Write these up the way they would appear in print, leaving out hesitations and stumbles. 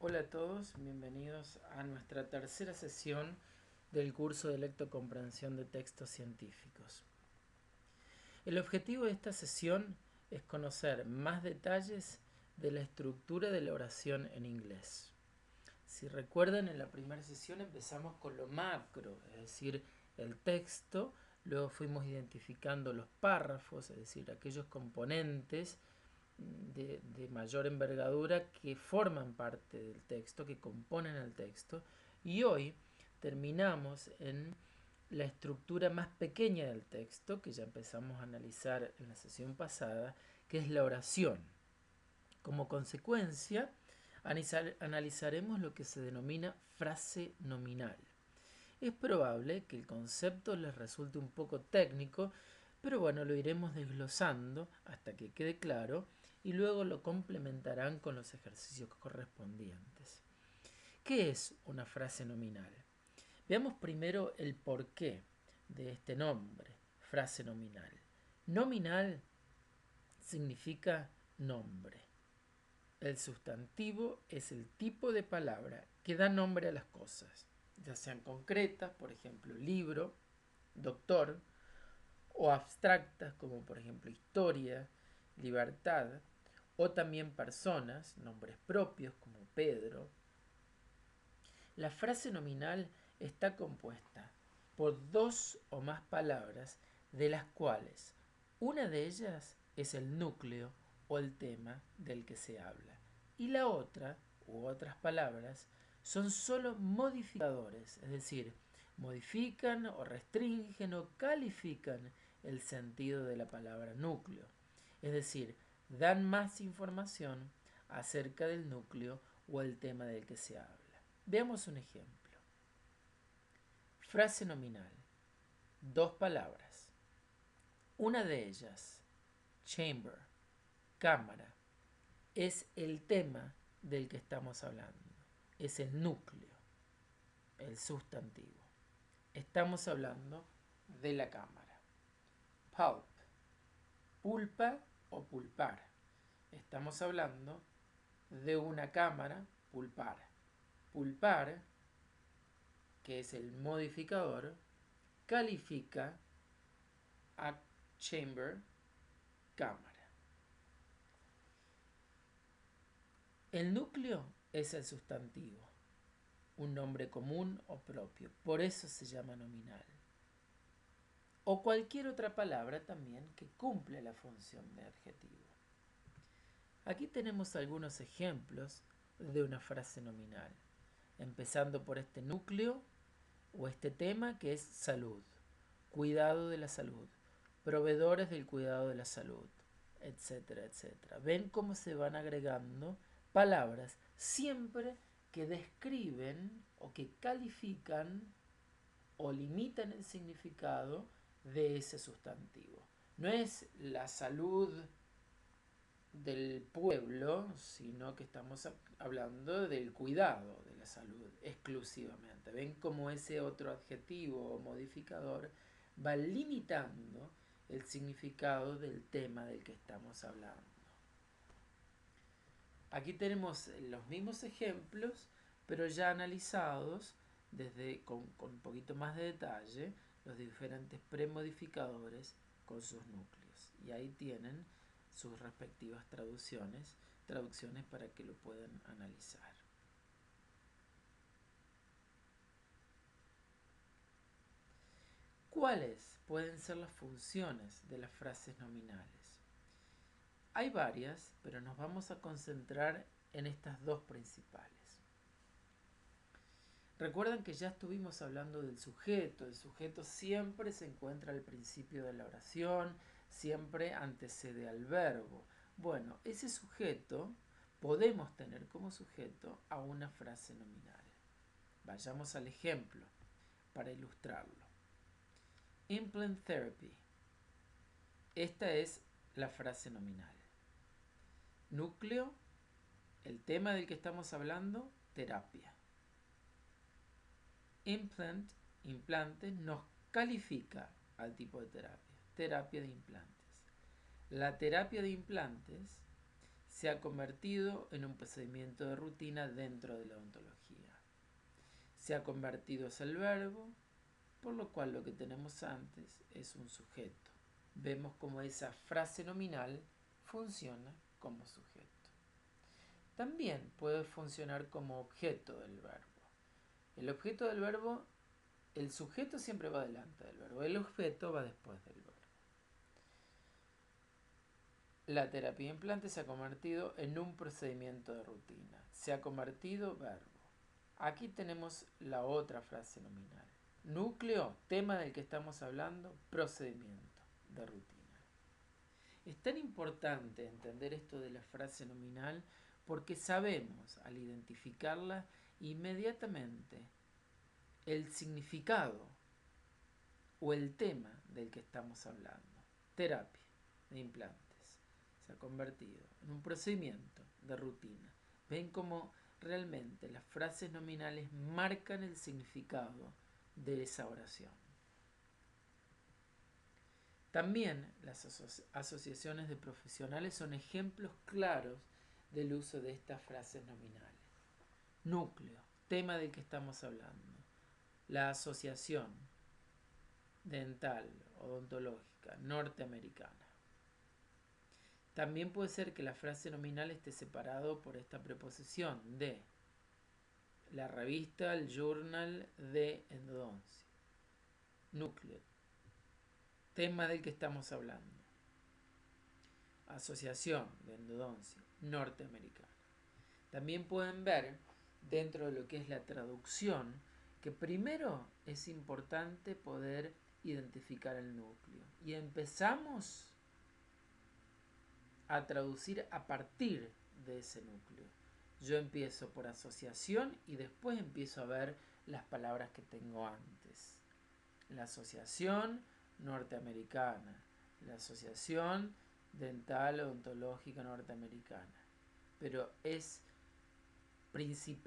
Hola a todos, bienvenidos a nuestra tercera sesión del curso de lectocomprensión de textos científicos. El objetivo de esta sesión es conocer más detalles de la estructura de la oración en inglés. Si recuerdan, en la primera sesión empezamos con lo macro, es decir, el texto, luego fuimos identificando los párrafos, es decir, aquellos componentes de mayor envergadura que forman parte del texto, que componen el texto, y hoy terminamos en la estructura más pequeña del texto, que ya empezamos a analizar en la sesión pasada, que es la oración. Como consecuencia, analizaremos lo que se denomina frase nominal. Es probable que el concepto les resulte un poco técnico, pero bueno, lo iremos desglosando hasta que quede claro y luego lo complementarán con los ejercicios correspondientes. ¿Qué es una frase nominal? Veamos primero el porqué de este nombre, frase nominal. Nominal significa nombre. El sustantivo es el tipo de palabra que da nombre a las cosas, ya sean concretas, por ejemplo, libro, doctor, o abstractas, como por ejemplo historia, libertad, o también personas, nombres propios como Pedro. La frase nominal está compuesta por dos o más palabras, de las cuales una de ellas es el núcleo o el tema del que se habla, y la otra, u otras palabras, son solo modificadores, es decir, modifican o restringen o califican el sentido de la palabra núcleo, es decir, dan más información acerca del núcleo o el tema del que se habla. Veamos un ejemplo. Frase nominal. Dos palabras. Una de ellas, chamber, cámara, es el tema del que estamos hablando. Es el núcleo, el sustantivo. Estamos hablando de la cámara. Pulp, pulpa o pulpar. Estamos hablando de una cámara, pulpar. Pulpar, que es el modificador, califica a chamber, cámara. El núcleo es el sustantivo, un nombre común o propio, por eso se llama nominal. O cualquier otra palabra también que cumple la función de adjetivo. Aquí tenemos algunos ejemplos de una frase nominal, empezando por este núcleo o este tema que es salud, cuidado de la salud, proveedores del cuidado de la salud, etcétera, etcétera. Ven cómo se van agregando palabras siempre que describen o que califican o limitan el significado de ese sustantivo. No es la salud del pueblo, sino que estamos hablando del cuidado de la salud exclusivamente. Ven cómo ese otro adjetivo o modificador va limitando el significado del tema del que estamos hablando. Aquí tenemos los mismos ejemplos, pero ya analizados con un poquito más de detalle, los diferentes premodificadores con sus núcleos. Y ahí tienen sus respectivas traducciones para que lo puedan analizar. ¿Cuáles pueden ser las funciones de las frases nominales? Hay varias, pero nos vamos a concentrar en estas dos principales. Recuerdan que ya estuvimos hablando del sujeto. El sujeto siempre se encuentra al principio de la oración, siempre antecede al verbo. Bueno, ese sujeto podemos tener como sujeto a una frase nominal. Vayamos al ejemplo para ilustrarlo. Implant therapy. Esta es la frase nominal. Núcleo, el tema del que estamos hablando, terapia. Implant, implantes, nos califica al tipo de terapia. Terapia de implantes. La terapia de implantes se ha convertido en un procedimiento de rutina dentro de la ontología. Se ha convertido es el verbo, por lo cual lo que tenemos antes es un sujeto. Vemos cómo esa frase nominal funciona como sujeto. También puede funcionar como objeto del verbo. El objeto del verbo, el sujeto siempre va delante del verbo, el objeto va después del verbo. La terapia de implante se ha convertido en un procedimiento de rutina. Se ha convertido verbo. Aquí tenemos la otra frase nominal. Núcleo, tema del que estamos hablando, procedimiento de rutina. Es tan importante entender esto de la frase nominal porque sabemos al identificarla inmediatamente el significado o el tema del que estamos hablando. Terapia de implantes se ha convertido en un procedimiento de rutina. Ven cómo realmente las frases nominales marcan el significado de esa oración. También las asociaciones de profesionales son ejemplos claros del uso de estas frases nominales. Núcleo, tema del que estamos hablando. La asociación dental, odontológica, norteamericana. También puede ser que la frase nominal esté separado por esta preposición de la revista, el journal de endodoncia. Núcleo, tema del que estamos hablando. Asociación de endodoncia norteamericana. También pueden ver dentro de lo que es la traducción que primero es importante poder identificar el núcleo y empezamos a traducir a partir de ese núcleo. Yo empiezo por asociación y después empiezo a ver las palabras que tengo antes. La asociación norteamericana, la asociación dental odontológica norteamericana. Pero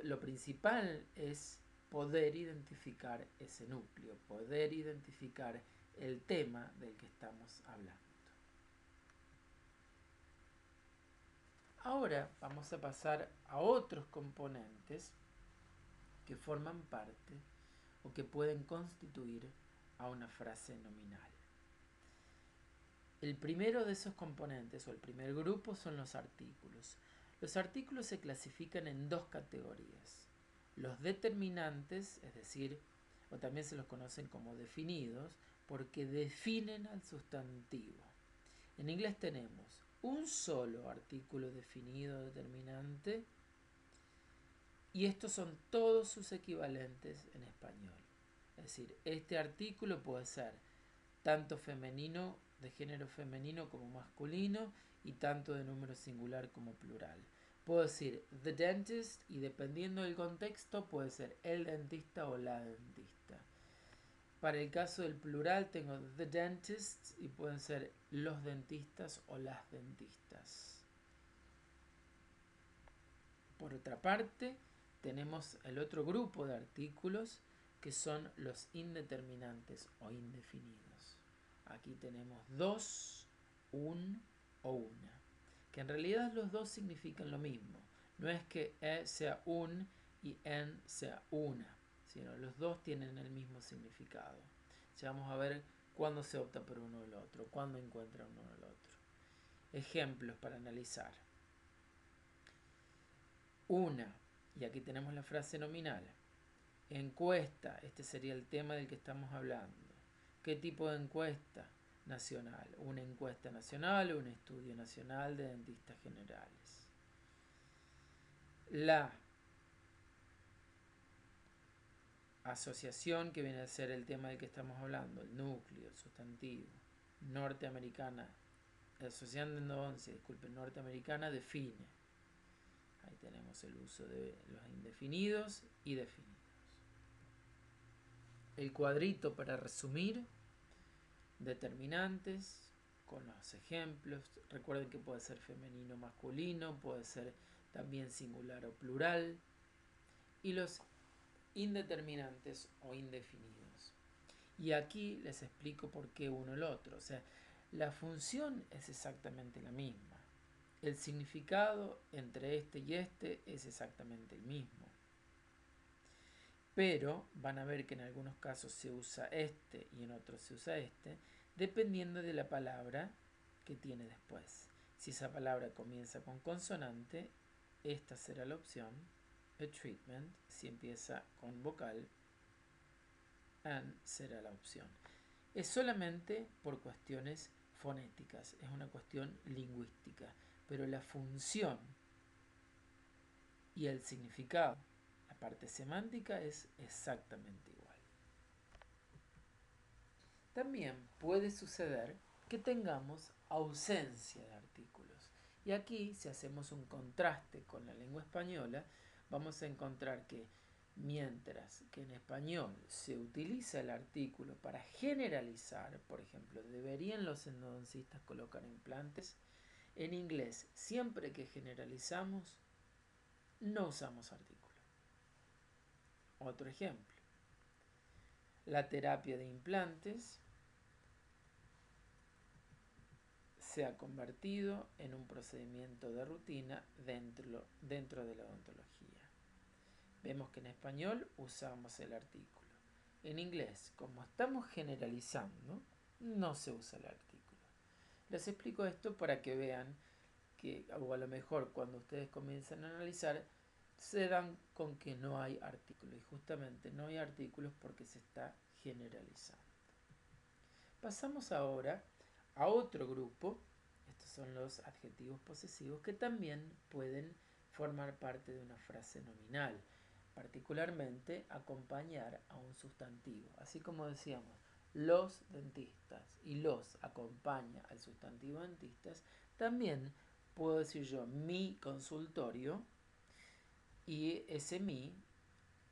lo principal es poder identificar ese núcleo, poder identificar el tema del que estamos hablando. Ahora vamos a pasar a otros componentes que forman parte o que pueden constituir a una frase nominal. El primero de esos componentes o el primer grupo son los artículos. Los artículos se clasifican en dos categorías. Los determinantes, es decir, o también se los conocen como definidos, porque definen al sustantivo. En inglés tenemos un solo artículo definido determinante y estos son todos sus equivalentes en español. Es decir, este artículo puede ser tanto femenino, de género femenino como masculino, y tanto de número singular como plural. Puedo decir the dentist y dependiendo del contexto puede ser el dentista o la dentista. Para el caso del plural tengo the dentists y pueden ser los dentistas o las dentistas. Por otra parte, tenemos el otro grupo de artículos que son los indeterminantes o indefinidos. Aquí tenemos dos, un o una, que en realidad los dos significan lo mismo. No es que sea un y en sea una, sino los dos tienen el mismo significado. Ya vamos a ver cuándo se opta por uno o el otro, cuándo encuentra uno o el otro. Ejemplos para analizar. Una, y aquí tenemos la frase nominal. Encuesta, este sería el tema del que estamos hablando. ¿Qué tipo de encuesta? Nacional. Una encuesta nacional o un estudio nacional de dentistas generales. La asociación, que viene a ser el tema del que estamos hablando, el núcleo, el sustantivo, norteamericana, asociación de endodoncia, norteamericana, define. Ahí tenemos el uso de los indefinidos y definidos. El cuadrito para resumir, determinantes, con los ejemplos. Recuerden que puede ser femenino o masculino, puede ser también singular o plural. Y los indeterminantes o indefinidos. Y aquí les explico por qué uno o el otro. O sea, la función es exactamente la misma. El significado entre este y este es exactamente el mismo. Pero van a ver que en algunos casos se usa este y en otros se usa este, dependiendo de la palabra que tiene después. Si esa palabra comienza con consonante, esta será la opción, a treatment. Si empieza con vocal, an será la opción. Es solamente por cuestiones fonéticas, es una cuestión lingüística, pero la función y el significado, la parte semántica, es exactamente igual. También puede suceder que tengamos ausencia de artículos. Y aquí, si hacemos un contraste con la lengua española, vamos a encontrar que mientras que en español se utiliza el artículo para generalizar, por ejemplo, deberían los endodoncistas colocar implantes, en inglés, siempre que generalizamos, no usamos artículo. Otro ejemplo, la terapia de implantes se ha convertido en un procedimiento de rutina dentro de la odontología. Vemos que en español usamos el artículo. En inglés, como estamos generalizando, no se usa el artículo. Les explico esto para que vean que, o a lo mejor cuando ustedes comienzan a analizar, se dan con que no hay artículo. Y justamente no hay artículos porque se está generalizando. Pasamos ahora a otro grupo. Estos son los adjetivos posesivos que también pueden formar parte de una frase nominal, particularmente acompañar a un sustantivo. Así como decíamos, los dentistas y los acompaña al sustantivo dentistas, también puedo decir yo mi consultorio y ese mi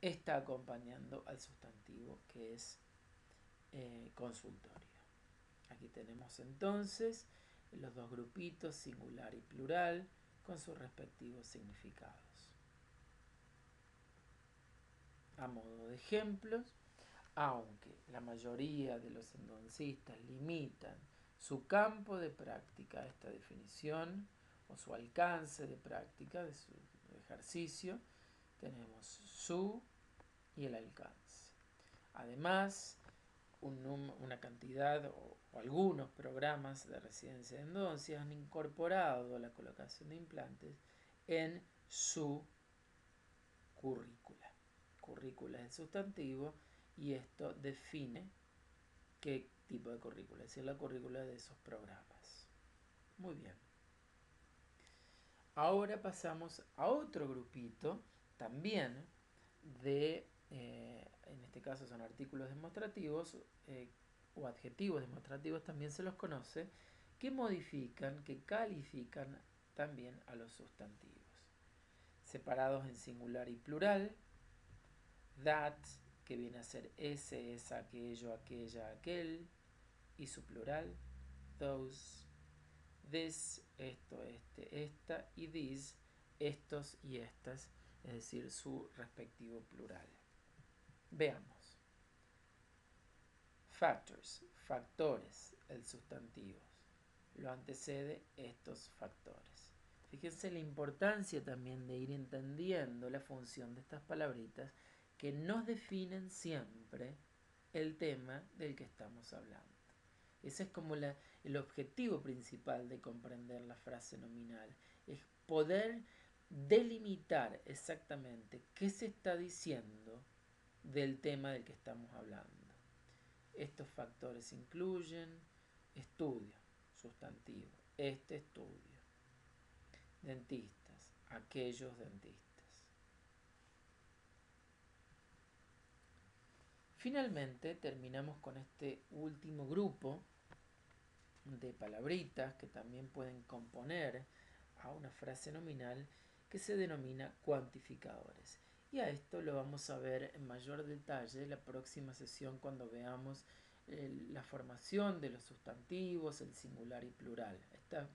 está acompañando al sustantivo que es consultorio. Aquí tenemos entonces los dos grupitos, singular y plural, con sus respectivos significados. A modo de ejemplos, aunque la mayoría de los endodoncistas limitan su campo de práctica a esta definición o su alcance de práctica de su ejercicio, tenemos su y el alcance. Además, una cantidad o algunos programas de residencia de endodoncia han incorporado la colocación de implantes en su currícula. Currícula es el sustantivo y esto define qué tipo de currícula, es decir, la currícula de esos programas. Muy bien. Ahora pasamos a otro grupito también de, en este caso son artículos demostrativos o adjetivos demostrativos, también se los conoce, que modifican, que califican también a los sustantivos. Separados en singular y plural, that, que viene a ser ese, es, aquello, aquella, aquel, y su plural, those, this, esto, este, esta, y these, estos y estas, es decir, su respectivo plural. Veamos. Factors, factores, el sustantivo. Lo antecede estos factores. Fíjense la importancia también de ir entendiendo la función de estas palabritas que nos definen siempre el tema del que estamos hablando. Ese es como el objetivo principal de comprender la frase nominal, es poder delimitar exactamente qué se está diciendo del tema del que estamos hablando. Estos factores incluyen estudio, sustantivo, este estudio, dentistas, aquellos dentistas. Finalmente terminamos con este último grupo de palabritas que también pueden componer a una frase nominal que se denomina cuantificadores. Y a esto lo vamos a ver en mayor detalle en la próxima sesión cuando veamos la formación de los sustantivos, el singular y plural. Está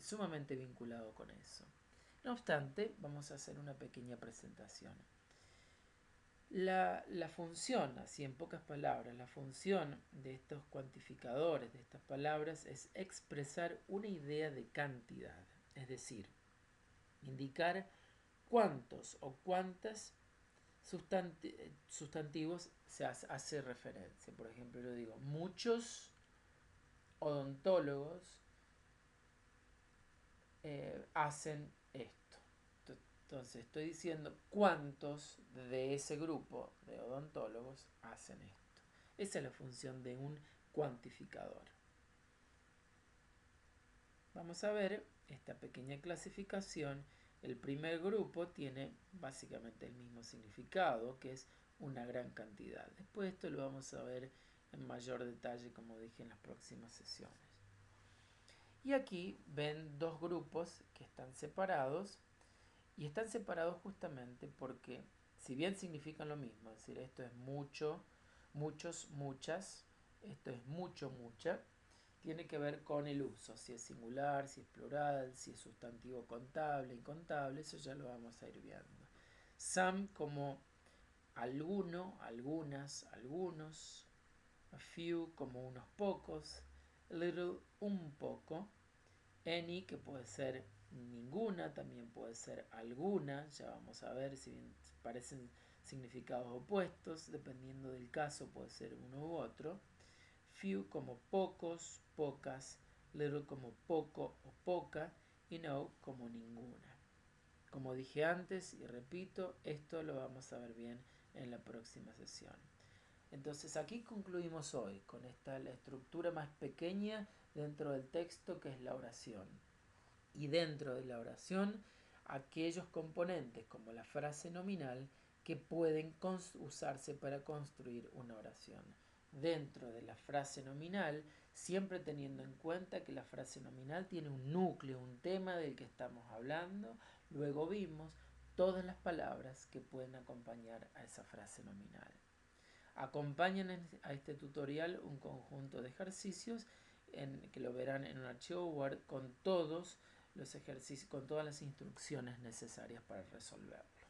sumamente vinculado con eso. No obstante, vamos a hacer una pequeña presentación. La función, así en pocas palabras, la función de estos cuantificadores, de estas palabras, es expresar una idea de cantidad, es decir, indicar cuántos o cuántas sustantivos se hace referencia. Por ejemplo, yo digo, muchos odontólogos hacen esto. Entonces estoy diciendo cuántos de ese grupo de odontólogos hacen esto. Esa es la función de un cuantificador. Vamos a ver esta pequeña clasificación. El primer grupo tiene básicamente el mismo significado, que es una gran cantidad. Después esto lo vamos a ver en mayor detalle, como dije, en las próximas sesiones. Y aquí ven dos grupos que están separados, y están separados justamente porque, si bien significan lo mismo, es decir, esto es mucho, muchos, muchas, esto es mucho, mucha, tiene que ver con el uso, si es singular, si es plural, si es sustantivo contable, incontable, eso ya lo vamos a ir viendo. Some como alguno, algunas, algunos, a few como unos pocos, a little un poco, any que puede ser ninguna, también puede ser alguna, ya vamos a ver, si bien parecen significados opuestos, dependiendo del caso puede ser uno u otro. Few como pocos, pocas, little como poco o poca, y no como ninguna. Como dije antes y repito, esto lo vamos a ver bien en la próxima sesión. Entonces aquí concluimos hoy con la estructura más pequeña dentro del texto, que es la oración. Y dentro de la oración, aquellos componentes como la frase nominal que pueden usarse para construir una oración. Dentro de la frase nominal, siempre teniendo en cuenta que la frase nominal tiene un núcleo, un tema del que estamos hablando. Luego vimos todas las palabras que pueden acompañar a esa frase nominal. Acompañan a este tutorial un conjunto de ejercicios que lo verán en un archivo Word con todos los ejercicios, con todas las instrucciones necesarias para resolverlo.